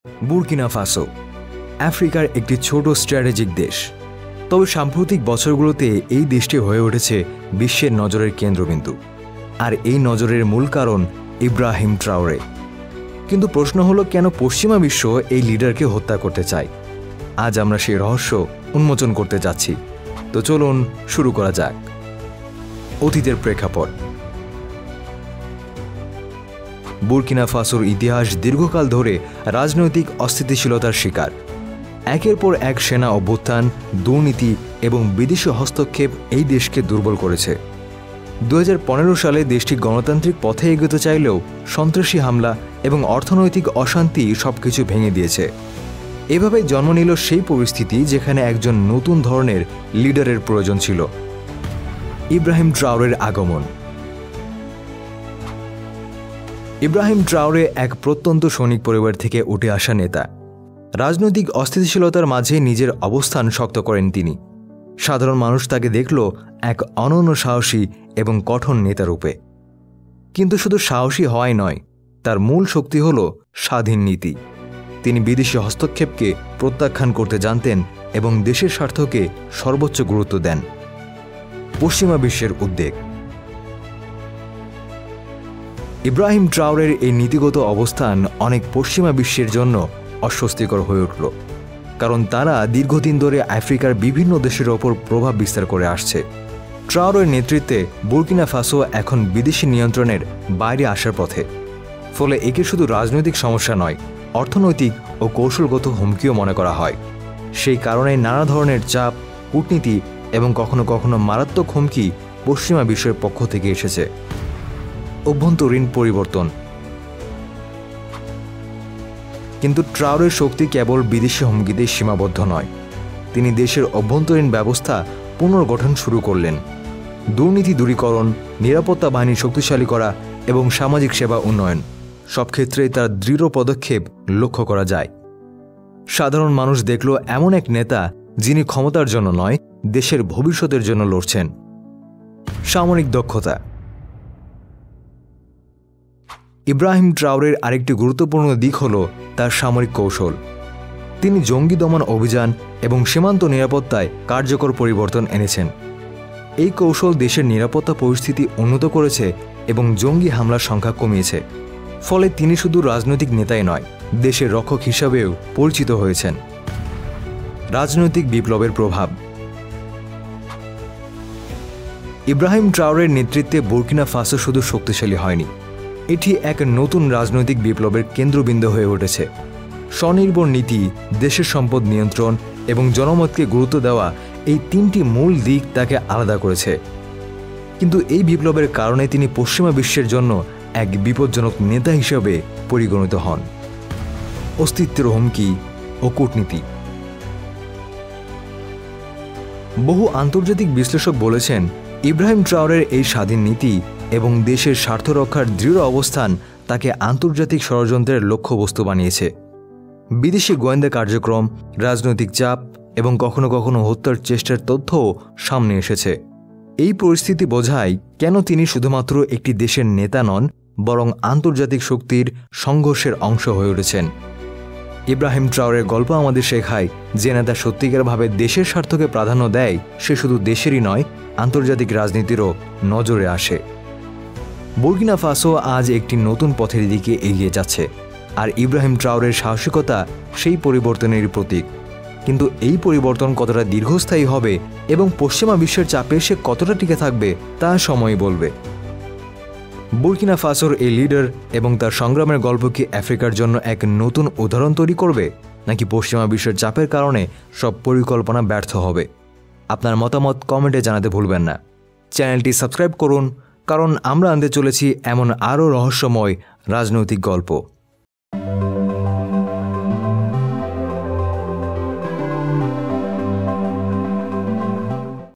Burkina Faso আফ্রিকার একটি ছোট স্ট্র্যাটেজিক দেশ, তবে সাম্প্রতিক বছরগুলোতে এই দেশটি হয়ে উঠেছে বিশ্বের নজরের কেন্দ্রবিন্দু। আর এই নজরের মূল কারণ ইব্রাহিম ট্রাওরে। কিন্তু প্রশ্ন হলো, কেন পশ্চিমা বিশ্ব এই লিডারকে হত্যা করতে চায়? আজ আমরা সেই রহস্য উন্মোচন করতে যাচ্ছি। তো চলুন শুরু করা যাক। অতীতের প্রেক্ষাপট। বুর্কিনা ফাসোর ইতিহাস দীর্ঘকাল ধরে রাজনৈতিক অস্থিতিশীলতার শিকার। একের পর এক সেনা অভ্যুত্থান, দুর্নীতি এবং বিদেশি হস্তক্ষেপ এই দেশকে দুর্বল করেছে। 2015 সালে দেশটি গণতান্ত্রিক পথে এগোতে চাইলেও সন্ত্রাসী হামলা এবং অর্থনৈতিক অশান্তি সবকিছু ভেঙে দিয়েছে। এভাবেই জন্ম নিল সেই পরিস্থিতি যেখানে একজন নতুন ধরনের লিডারের প্রয়োজন ছিল। ইব্রাহিম ট্রাওরের আগমন। ইব্রাহিম ট্রাওরে এক প্রত্যন্ত সৈনিক পরিবার থেকে উঠে আসা নেতা। রাজনৈতিক অস্থিতিশীলতার মাঝে নিজের অবস্থান শক্ত করেন তিনি। সাধারণ মানুষ তাকে দেখল এক অনন্য সাহসী এবং কঠোর নেতারূপে। কিন্তু শুধু সাহসী হওয়াই নয়, তার মূল শক্তি হল স্বাধীন নীতি। তিনি বিদেশি হস্তক্ষেপকে প্রত্যাখ্যান করতে জানতেন এবং দেশের স্বার্থকে সর্বোচ্চ গুরুত্ব দেন। পশ্চিমা বিশ্বের উদ্বেগ। ইব্রাহিম ট্রাওরের এই নীতিগত অবস্থান অনেক পশ্চিমা বিশ্বের জন্য অস্বস্তিকর হয়ে উঠল, কারণ তারা দীর্ঘদিন ধরে আফ্রিকার বিভিন্ন দেশের ওপর প্রভাব বিস্তার করে আসছে। ট্রাওরের নেতৃত্বে বুর্কিনা ফাসো এখন বিদেশি নিয়ন্ত্রণের বাইরে আসার পথে। ফলে একে শুধু রাজনৈতিক সমস্যা নয়, অর্থনৈতিক ও কৌশলগত হুমকিও মনে করা হয়। সেই কারণে নানা ধরনের চাপ, কূটনীতি এবং কখনো কখনো মারাত্মক হুমকি পশ্চিমা বিশ্বের পক্ষ থেকে এসেছে। অভ্যন্তরীণ পরিবর্তন। কিন্তু ট্রাওরের শক্তি কেবল বিদেশি হুমকিতেই সীমাবদ্ধ নয়। তিনি দেশের অভ্যন্তরীণ ব্যবস্থা পুনর্গঠন শুরু করলেন। দুর্নীতি দূরীকরণ, নিরাপত্তা বাহিনী শক্তিশালী করা এবং সামাজিক সেবা উন্নয়ন, সব ক্ষেত্রেই তার দৃঢ় পদক্ষেপ লক্ষ্য করা যায়। সাধারণ মানুষ দেখল এমন এক নেতা যিনি ক্ষমতার জন্য নয়, দেশের ভবিষ্যতের জন্য লড়ছেন। সামরিক দক্ষতা। ইব্রাহিম ট্রাওরের আরেকটি গুরুত্বপূর্ণ দিক হল তার সামরিক কৌশল। তিনি জঙ্গি দমন অভিযান এবং সীমান্ত নিরাপত্তায় কার্যকর পরিবর্তন এনেছেন। এই কৌশল দেশের নিরাপত্তা পরিস্থিতি উন্নত করেছে এবং জঙ্গি হামলার সংখ্যা কমিয়েছে। ফলে তিনি শুধু রাজনৈতিক নেতাই নয়, দেশের রক্ষক হিসাবেও পরিচিত হয়েছেন। রাজনৈতিক বিপ্লবের প্রভাব। ইব্রাহিম ট্রাওরের নেতৃত্বে বুর্কিনা ফাসো শুধু শক্তিশালী হয়নি, এটি এক নতুন রাজনৈতিক বিপ্লবের কেন্দ্রবিন্দু হয়ে উঠেছে। স্বনির্ভর নীতি, দেশের সম্পদ নিয়ন্ত্রণ এবং জনমতকে গুরুত্ব দেওয়া, এই তিনটি মূল দিক তাকে আলাদা করেছে। কিন্তু এই বিপ্লবের কারণে তিনি পশ্চিমা বিশ্বের জন্য এক বিপজ্জনক নেতা হিসেবে পরিগণিত হন। অস্তিত্বের হুমকি ও কূটনীতি। বহু আন্তর্জাতিক বিশ্লেষক বলেছেন, ইব্রাহিম ট্রাওরের এই স্বাধীন নীতি এবং দেশের স্বার্থ রক্ষার দৃঢ় অবস্থান তাকে আন্তর্জাতিক ষড়যন্ত্রের লক্ষ্যবস্তু বানিয়েছে। বিদেশি গোয়েন্দা কার্যক্রম, রাজনৈতিক চাপ এবং কখনো কখনো হত্যার চেষ্টার তথ্যও সামনে এসেছে। এই পরিস্থিতি বোঝায় কেন তিনি শুধুমাত্র একটি দেশের নেতা নন, বরং আন্তর্জাতিক শক্তির সংঘর্ষের অংশ হয়ে উঠেছেন। ইব্রাহিম ট্রাওরের গল্প আমাদের শেখায়, যে নেতা সত্যিকারভাবে দেশের স্বার্থকে প্রাধান্য দেয়, সে শুধু দেশেরই নয়, আন্তর্জাতিক রাজনীতিরও নজরে আসে। বুর্কিনা ফাসো আজ একটি নতুন পথের দিকে এগিয়ে যাচ্ছে, আর ইব্রাহিম ট্রাওরের সাহসিকতা সেই পরিবর্তনের প্রতীক। কিন্তু এই পরিবর্তন কতটা দীর্ঘস্থায়ী হবে এবং পশ্চিমা বিশ্বের চাপে সে কতটা টিকে থাকবে, তা সময় বলবে। বুর্কিনা ফাসোর এই লিডার এবং তার সংগ্রামের গল্প কি আফ্রিকার জন্য এক নতুন উদাহরণ তৈরি করবে, নাকি পশ্চিমা বিশ্বের চাপের কারণে সব পরিকল্পনা ব্যর্থ হবে? আপনার মতামত কমেন্টে জানাতে ভুলবেন না। চ্যানেলটি সাবস্ক্রাইব করুন, কারণ আমরা আনতে চলেছি এমন আরও রহস্যময় রাজনৈতিক গল্প।